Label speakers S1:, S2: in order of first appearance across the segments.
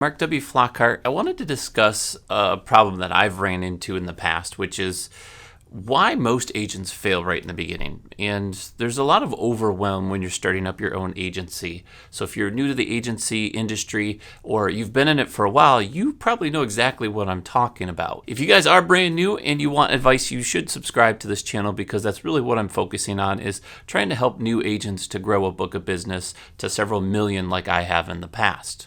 S1: Mark W. Flockhart, I wanted to discuss a problem that I've ran into in the past, which is why most agents fail right in the beginning. And there's a lot of overwhelm when you're starting up your own agency. So if you're new to the agency industry or you've been in it for a while, you probably know exactly what I'm talking about. If you guys are brand new and you want advice, you should subscribe to this channel because that's really what I'm focusing on, is trying to help new agents to grow a book of business to several million like I have in the past.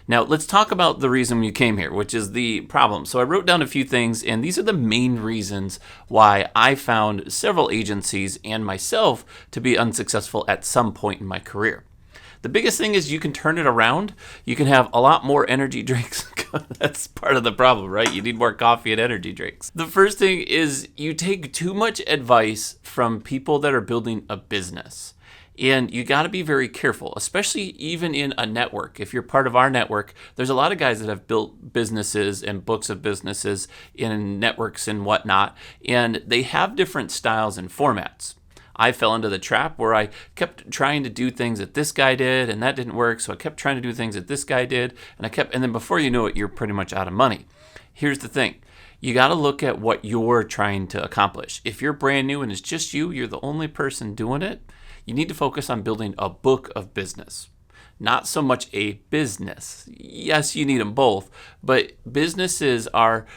S1: Now, let's talk about the reason you came here, which is the problem. So I wrote down a few things, and these are the main reasons why I found several agencies and myself to be unsuccessful at some point in my career. The biggest thing is you can turn it around. You can have a lot more energy drinks. That's part of the problem, right? You need more coffee and energy drinks. The first thing is you take too much advice from people that are building a business. And you got to be very careful, especially even in a network. If you're part of our network, there's a lot of guys that have built businesses and books of businesses in networks and whatnot, and they have different styles and formats. I fell into the trap where I kept trying to do things that this guy did, and that didn't work, so I kept trying to do things that this guy did, and then before you know it, you're pretty much out of money. Here's the thing. You got to look at what you're trying to accomplish. If you're brand new and it's just you're the only person doing it, you need to focus on building a book of business, not so much a business. Yes, you need them both, but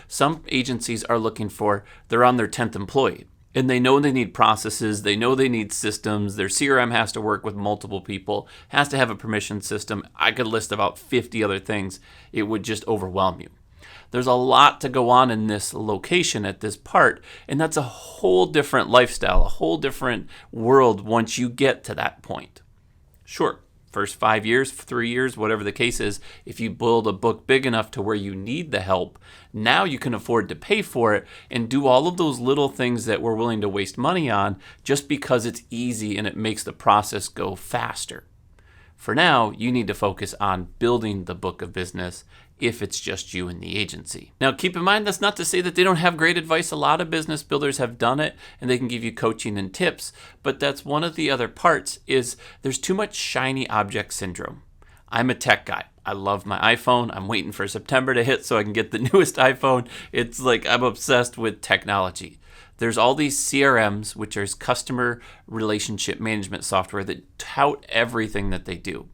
S1: some agencies are looking for, they're on their 10th employee, and they know they need processes, they know they need systems, their CRM has to work with multiple people, has to have a permission system. I could list about 50 other things. It would just overwhelm you. There's a lot to go on in this location at this part, and that's a whole different lifestyle, a whole different world once you get to that point. Sure, first 5 years, 3 years, whatever the case is, if you build a book big enough to where you need the help, now you can afford to pay for it and do all of those little things that we're willing to waste money on just because it's easy and it makes the process go faster. For now, you need to focus on building the book of business if it's just you and the agency. Now, keep in mind, that's not to say that they don't have great advice. A lot of business builders have done it, and they can give you coaching and tips, but that's one of the other parts is there's too much shiny object syndrome. I'm a tech guy. I love my iPhone. I'm waiting for September to hit so I can get the newest iPhone. It's like I'm obsessed with technology. There's all these CRMs, which is customer relationship management software, that tout everything that they do.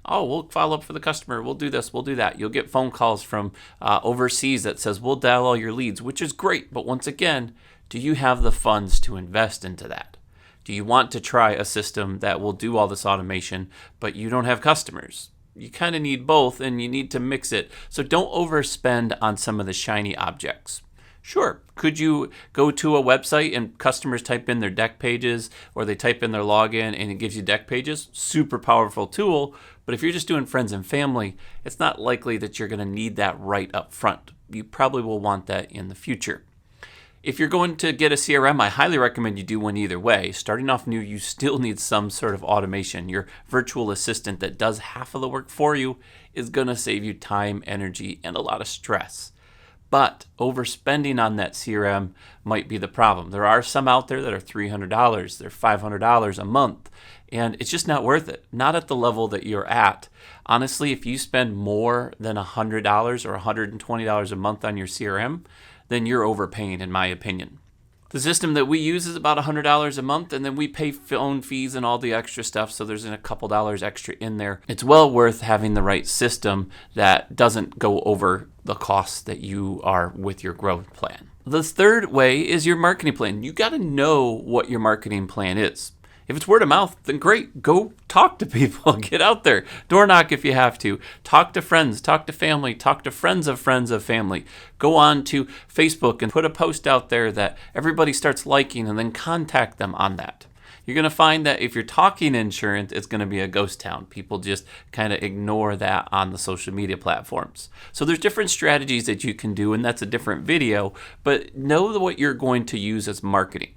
S1: Oh, we'll follow up for the customer. We'll do this. We'll do that. You'll get phone calls from overseas that says, we'll dial all your leads, which is great. But once again, do you have the funds to invest into that? Do you want to try a system that will do all this automation, but you don't have customers? You kind of need both, and you need to mix it. So don't overspend on some of the shiny objects. Sure, could you go to a website and customers type in their deck pages or they type in their login and it gives you deck pages? Super powerful tool, but if you're just doing friends and family, it's not likely that you're going to need that right up front. You probably will want that in the future. If you're going to get a CRM, I highly recommend you do one either way. Starting off new, you still need some sort of automation. Your virtual assistant that does half of the work for you is going to save you time, energy, and a lot of stress. But overspending on that CRM might be the problem. There are some out there that are $300, they're $500 a month, and it's just not worth it. Not at the level that you're at. Honestly, if you spend more than $100 or $120 a month on your CRM, then you're overpaying, in my opinion. The system that we use is about $100 a month, and then we pay phone fees and all the extra stuff, so there's a couple dollars extra in there. It's well worth having the right system that doesn't go over the costs that you are with your growth plan. The third way is your marketing plan. You got to know what your marketing plan is. If it's word of mouth, then great. Go talk to people. Get out there. Door knock if you have to. Talk to friends. Talk to family. Talk to friends of family. Go on to Facebook and put a post out there that everybody starts liking and then contact them on that. You're going to find that if you're talking insurance, it's going to be a ghost town. People just kind of ignore that on the social media platforms. So there's different strategies that you can do, and that's a different video, but know what you're going to use as marketing.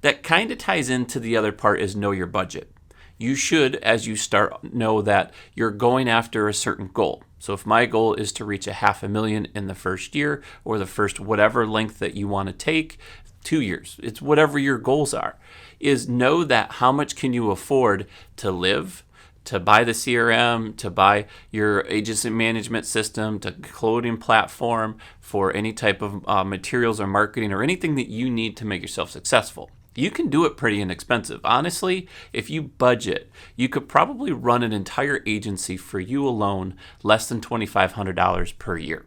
S1: That kind of ties into the other part is know your budget. You should, as you start, know that you're going after a certain goal. So if my goal is to reach $500,000 in the first year or the first whatever length that you want to take, 2 years, it's whatever your goals are, is know that how much can you afford to live, to buy the CRM, to buy your agency management system, to clothing platform, for any type of materials or marketing or anything that you need to make yourself successful. You can do it pretty inexpensive. Honestly, if you budget, you could probably run an entire agency for you alone less than $2,500 per year.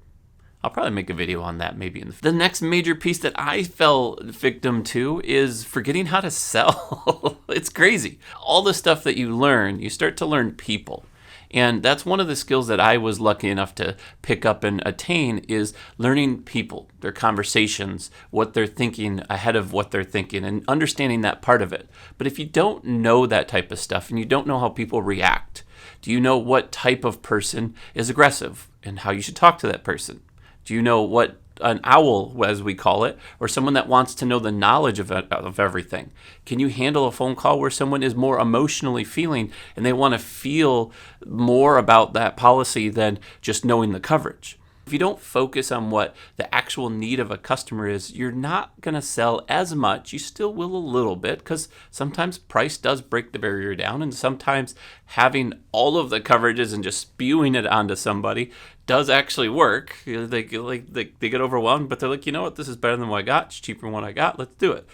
S1: I'll probably make a video on that maybe. The next major piece that I fell victim to is forgetting how to sell. It's crazy. All the stuff that you learn, you start to learn people. And that's one of the skills that I was lucky enough to pick up and attain, is learning people, their conversations, what they're thinking ahead of what they're thinking, and understanding that part of it. But if you don't know that type of stuff and you don't know how people react, do you know what type of person is aggressive and how you should talk to that person? Do you know what an owl, as we call it, or someone that wants to know the knowledge of everything? Can you handle a phone call where someone is more emotionally feeling and they want to feel more about that policy than just knowing the coverage? If you don't focus on what the actual need of a customer is, you're not going to sell as much. You still will a little bit, because sometimes price does break the barrier down, and sometimes having all of the coverages and just spewing it onto somebody does actually work. They get overwhelmed, but they're like, you know what, this is better than what I got. It's cheaper than what I got. Let's do it.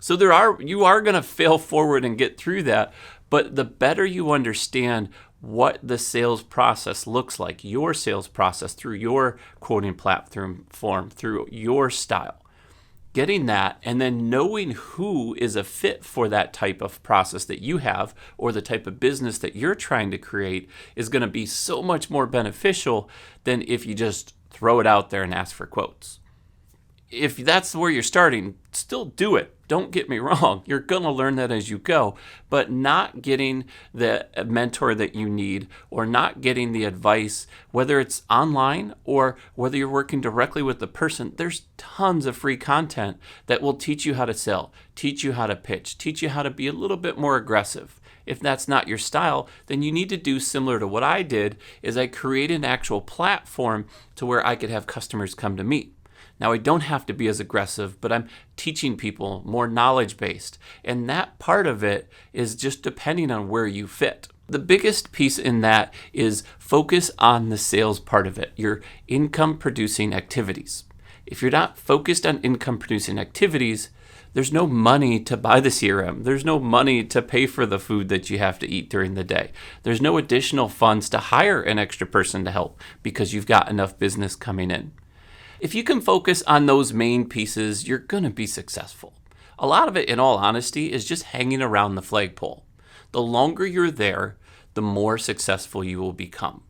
S1: So you are going to fail forward and get through that, but the better you understand what the sales process looks like, your sales process through your quoting platform, through your style, getting that, and then knowing who is a fit for that type of process that you have or the type of business that you're trying to create, is going to be so much more beneficial than if you just throw it out there and ask for quotes. If that's where you're starting, still do it. Don't get me wrong. You're going to learn that as you go, but not getting the mentor that you need, or not getting the advice, whether it's online or whether you're working directly with the person, there's tons of free content that will teach you how to sell, teach you how to pitch, teach you how to be a little bit more aggressive. If that's not your style, then you need to do similar to what I did, is I created an actual platform to where I could have customers come to me. Now, I don't have to be as aggressive, but I'm teaching people more knowledge-based. And that part of it is just depending on where you fit. The biggest piece in that is focus on the sales part of it, your income-producing activities. If you're not focused on income-producing activities, there's no money to buy the CRM. There's no money to pay for the food that you have to eat during the day. There's no additional funds to hire an extra person to help because you've got enough business coming in. If you can focus on those main pieces, you're going to be successful. A lot of it, in all honesty, is just hanging around the flagpole. The longer you're there, the more successful you will become.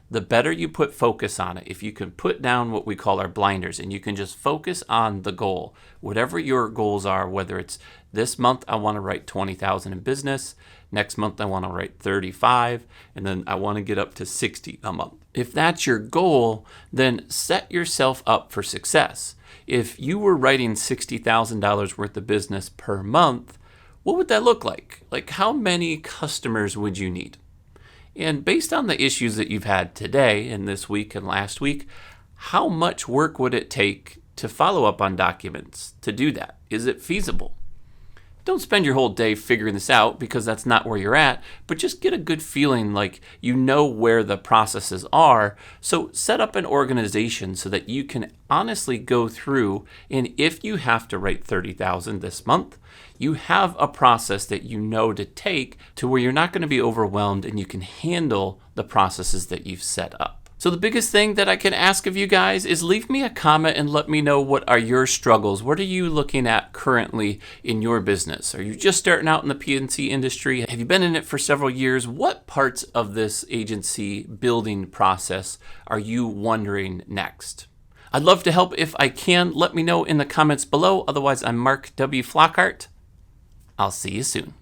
S1: The better you put focus on it. If you can put down what we call our blinders and you can just focus on the goal, whatever your goals are, whether it's this month I want to write 20,000 in business, next month I want to write 35, and then I want to get up to 60 a month. If that's your goal, then set yourself up for success. If you were writing $60,000 worth of business per month, what would that look like? Like, how many customers would you need? And based on the issues that you've had today and this week and last week, how much work would it take to follow up on documents to do that? Is it feasible? Don't spend your whole day figuring this out, because that's not where you're at, but just get a good feeling like you know where the processes are. So set up an organization so that you can honestly go through, and if you have to write 30,000 this month, you have a process that you know to take to where you're not going to be overwhelmed and you can handle the processes that you've set up. So the biggest thing that I can ask of you guys is leave me a comment and let me know what are your struggles. What are you looking at currently in your business? Are you just starting out in the P&C industry? Have you been in it for several years? What parts of this agency building process are you wondering next? I'd love to help if I can. Let me know in the comments below. Otherwise, I'm Mark W. Flockhart. I'll see you soon.